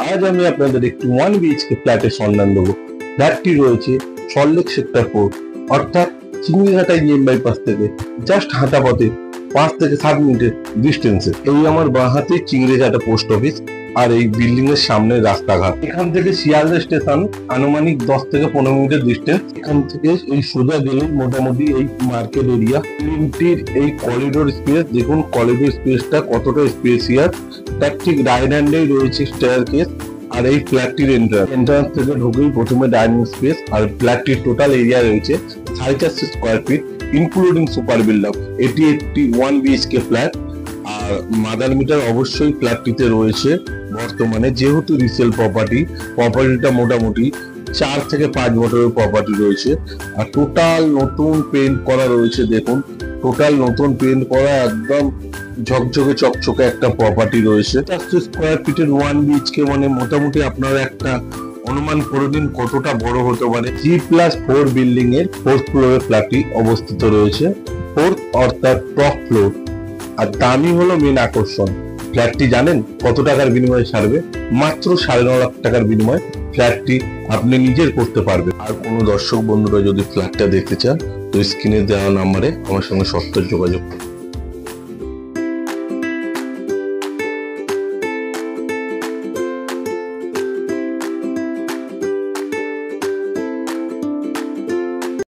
আজ আমি আপনাদের একটি 1 BHK ফ্ল্যাটের সন্ধান দেবো। ফ্ল্যাটটি রয়েছে সল্টলেক সেক্টর 4, অর্থাৎ চিংড়িঘাটা ইএম বাইপাস থেকে জাস্ট হাঁটা পথে 5 থেকে 7 মিনিটের ডিস্টেন্সে। এই আমার বাঁ হাতে চিংড়িঘাটা পোস্ট অফিস আর এই বিল্ডিং এর সামনে রাস্তাঘাট। এখান থেকে শিয়ালদা স্টেশন আনুমানিক 10 থেকে 15 মিনিটের ডিস্টেন্স। এখান থেকে এই সোজা গেলেই মোটামুটি এই মার্কেট এরিয়া। বিল্ডিংটির এই করিডোর স্পেস দেখুন, করিডোর স্পেসটা কতটা স্পেসিয়াস। তার ঠিক রাইট হ্যান্ডেই রয়েছে স্টেয়ারকেস। আর এই ফ্ল্যাটটির এন্ট্রান্স থেকে ঢুকেই প্রথমে ডাইনিং স্পেস। আর ফ্ল্যাটটির টোটাল এরিয়া রয়েছে 450 square feet including super build up. এটি একটি 1 BHK ফ্ল্যাট। আর মাদার মিটার অবশ্যই ফ্ল্যাটটিতে রয়েছে বর্তমানে, যেহেতু রিসেল প্রপার্টিটা মোটামুটি 4 থেকে 5 বছরের প্রপার্টি রয়েছে। আর টোটাল নতুন পেইন্ট করা রয়েছে। দেখুন, টোটাল নতুন পেইন্ট করা, একদম ঝকঝকে চকচকে একটা প্রপার্টি রয়েছে। 400 স্কোয়ার ফিটের 1 BHK মানে মোটামুটি আপনারা একটা অনুমান করে দিন কতটা বড় হতে পারে। G+4 বিল্ডিং এর 4th ফ্লোরে ফ্ল্যাটটি অবস্থিত রয়েছে। 4th অর্থাৎ টপ ফ্লোর। আর দামই হলো মেন আকর্ষণ। ফ্ল্যাটটি জানেন কত টাকার বিনিময়ে ছাড়বে? মাত্র 9.5 লাখ টাকার বিনিময়ে ফ্ল্যাটটি আপনি নিজের করতে পারবেন। আর কোনো দর্শক বন্ধুরা যদি ফ্ল্যাটটা দেখতে চান তো স্ক্রিনে দেওয়া নাম্বারে আমার সঙ্গে সত্ত্বর যোগাযোগ করুন।